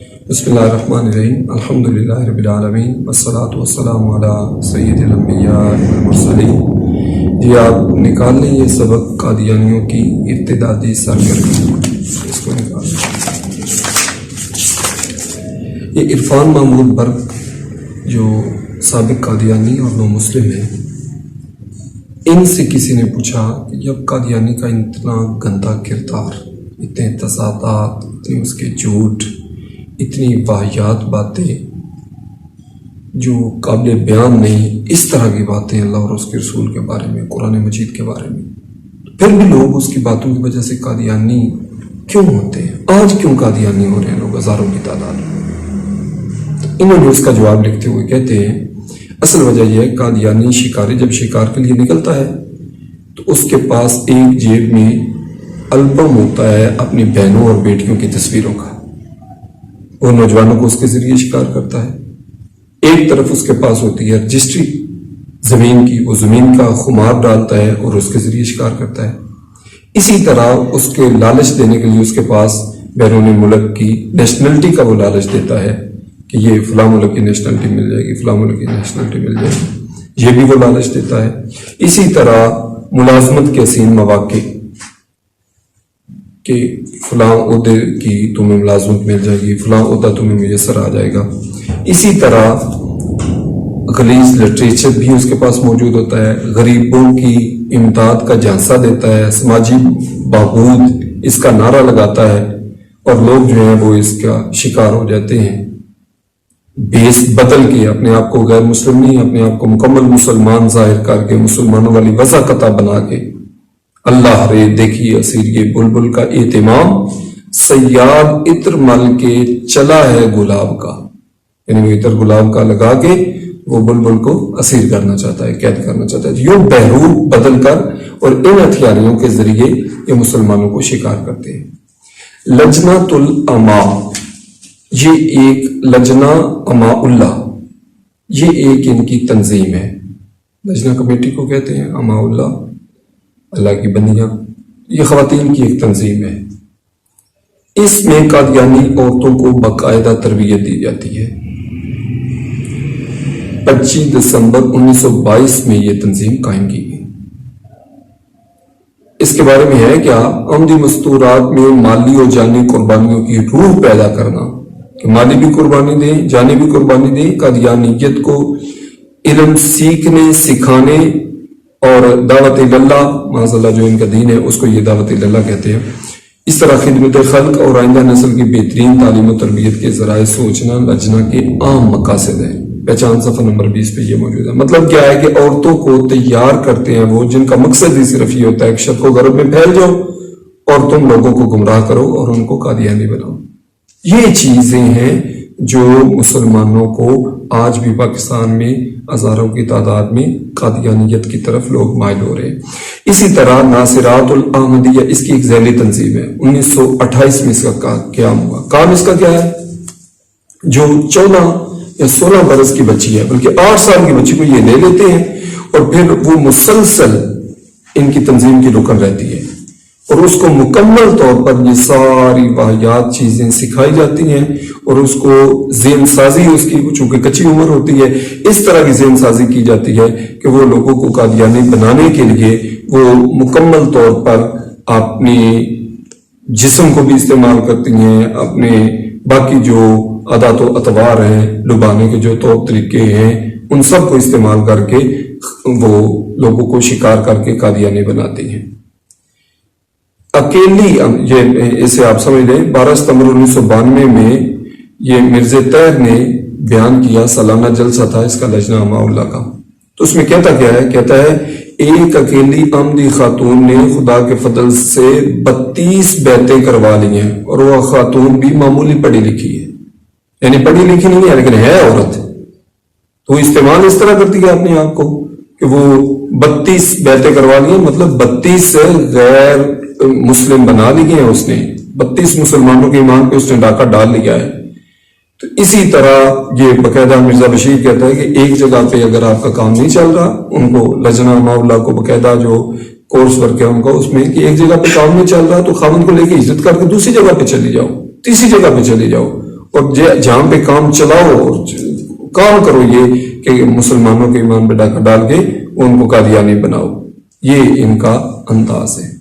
بسم اللہ الرحمن الرحیم، الحمدللہ رب العالمین، والصلاة والسلام علی سید الانبیاء والمرسلین۔ جی آپ نکال لیں یہ سبق قادیانیوں کی ارتدادی سرگرمی، اس کو نکال لیں۔ یہ عرفان محمود برق جو سابق قادیانی اور نو مسلم ہیں، ان سے کسی نے پوچھا کہ جب قادیانی کا اتنا گندا کردار، اتنے تضادات، اتنے اس کے جھوٹ، اتنی واہیات باتیں جو قابل بیان نہیں، اس طرح کی باتیں اللہ اور اس کے رسول کے بارے میں، قرآن مجید کے بارے میں، پھر بھی لوگ اس کی باتوں کی وجہ سے قادیانی کیوں ہوتے ہیں؟ آج کیوں قادیانی ہو رہے ہیں لوگ ہزاروں کی تعداد میں؟ انہوں نے اس کا جواب لکھتے ہوئے کہتے ہیں اصل وجہ یہ ہے، قادیانی شکاری جب شکار کے لیے نکلتا ہے تو اس کے پاس ایک جیب میں البم ہوتا ہے اپنی بہنوں اور بیٹیوں کی تصویروں کا، وہ نوجوانوں کو اس کے ذریعے شکار کرتا ہے۔ ایک طرف اس کے پاس ہوتی ہے رجسٹری زمین کی، وہ زمین کا خمار ڈالتا ہے اور اس کے ذریعے شکار کرتا ہے۔ اسی طرح اس کے لالچ دینے کے لیے اس کے پاس بیرون ملک کی نیشنلٹی کا وہ لالچ دیتا ہے کہ یہ فلاں ملک کی نیشنلٹی مل جائے گی، فلاں ملک کی نیشنلٹی مل جائے گی، یہ بھی وہ لالچ دیتا ہے۔ اسی طرح ملازمت کے حسین مواقع کہ فلاں عہدے کی تمہیں ملازمت مل جائے گی، فلاں عہدہ تمہیں میسر آ جائے گا۔ اسی طرح غلیظ لٹریچر بھی اس کے پاس موجود ہوتا ہے، غریبوں کی امداد کا جھانسا دیتا ہے، سماجی بہبود اس کا نعرہ لگاتا ہے، اور لوگ جو ہیں وہ اس کا شکار ہو جاتے ہیں۔ بیس بدل کے اپنے آپ کو غیر مسلم نہیں، اپنے آپ کو مکمل مسلمان ظاہر کر کے، مسلمانوں والی وضاحت بنا کے، اللہ رے دیکھی اسیر یہ بلبل کا اہتمام، سیاد عطر مل کے چلا ہے گلاب کا، یعنی وہ عطر گلاب کا لگا کے وہ بلبل کو اسیر کرنا چاہتا ہے، قید کرنا چاہتا ہے۔ یوں بہروپ بدل کر اور ان ہتھیاریوں کے ذریعے یہ مسلمانوں کو شکار کرتے ہیں۔ لجنۃ العما، یہ ایک لجنہ اما اللہ، یہ ایک ان کی تنظیم ہے۔ لجنہ کمیٹی کو کہتے ہیں، اما اللہ اللہ کی بندیاں، یہ خواتین کی ایک تنظیم ہے۔ اس میں قادیانی عورتوں کو باقاعدہ تربیت دی جاتی ہے۔ 25 دسمبر 1922 میں یہ تنظیم قائم کی گئی۔ اس کے بارے میں ہے کیا؟ عمدی مستورات میں مالی اور جانی قربانیوں کی روح پیدا کرنا، کہ مالی بھی قربانی دیں، جانی بھی قربانی دیں، قادیانیت کو علم سیکھنے، سکھانے اور دعوت اللہ، معاذ اللہ جو ان کا دین ہے اس کو یہ دعوت اللہ کہتے ہیں۔ اس طرح خدمت خلق اور آئندہ نسل کی بہترین تعلیم و تربیت کے ذرائع سوچنا لجنہ کے عام مقاصد ہیں۔ پہچان صفحہ نمبر 20 پہ یہ موجود ہے۔ مطلب کیا ہے کہ عورتوں کو تیار کرتے ہیں وہ، جن کا مقصد ہی صرف یہ ہوتا ہے کہ شرق و غرب میں پھیل جاؤ اور تم لوگوں کو گمراہ کرو اور ان کو قادیانی بناؤ۔ یہ چیزیں ہیں جو مسلمانوں کو آج بھی پاکستان میں ہزاروں کی تعداد میں قادیانیت کی طرف لوگ مائل ہو رہے ہیں۔ اسی طرح ناصرات الاحمدیہ اس کی ایک ذیلی تنظیم ہے۔ 1928 میں اس کا قیام ہوا۔ کام اس کا کیا ہے؟ جو 14 یا 16 برس کی بچی ہے، بلکہ 8 سال کی بچی کو یہ لے لیتے ہیں اور پھر وہ مسلسل ان کی تنظیم کی رکن رہتی ہے، اور اس کو مکمل طور پر یہ ساری واحیات چیزیں سکھائی جاتی ہیں، اور اس کو ذہن سازی اس کی، چونکہ کچی عمر ہوتی ہے، اس طرح کی ذہن سازی کی جاتی ہے کہ وہ لوگوں کو قادیانی بنانے کے لیے وہ مکمل طور پر اپنی جسم کو بھی استعمال کرتی ہیں، اپنے باقی جو عادات و اطوار ہیں، لبانے کے جو طور طریقے ہیں، ان سب کو استعمال کر کے وہ لوگوں کو شکار کر کے قادیانی بناتی ہیں۔ اکیلی، یہ اسے آپ سمجھ لیں، 12 ستمبر 1992 میں یہ مرزا طاہر نے بیان کیا، سالانہ جلسہ تھا اس کا لجنہ اما اللہ کا، تو اس میں کہتا کیا ہے؟ کہتا ہے ایک اکیلی عمدی خاتون نے خدا کے فضل سے 32 بیعتیں کروا لی ہیں، اور وہ خاتون بھی معمولی پڑھی لکھی ہے، یعنی پڑھی لکھی نہیں ہے لیکن ہے عورت، تو استعمال اس طرح کرتی ہے اپنے آپ کو کہ وہ 32 بیعتیں کروا لی ہیں، مطلب 32 غیر مسلم بنا لی ہیں اس نے، 32 مسلمانوں کے ایمان پہ اس نے ڈاکہ ڈال لیا ہے۔ تو اسی طرح یہ باقاعدہ مرزا بشیر کہتا ہے کہ ایک جگہ پہ اگر آپ کا کام نہیں چل رہا، ان کو لجنہ اما اللہ کو باقاعدہ جو کورس ورک ہے ان کا، اس میں کہ ایک جگہ پہ کام نہیں چل رہا تو خاوند کو لے کے عزت کر کے دوسری جگہ پہ چلی جاؤ، تیسری جگہ پہ چلی جاؤ، اور جہاں پہ کام چلاؤ اور کام کرو یہ کہ مسلمانوں کے ایمان پہ ڈاکہ ڈال کے ان کو قادیانی بناؤ. یہ ان کا انداز ہے.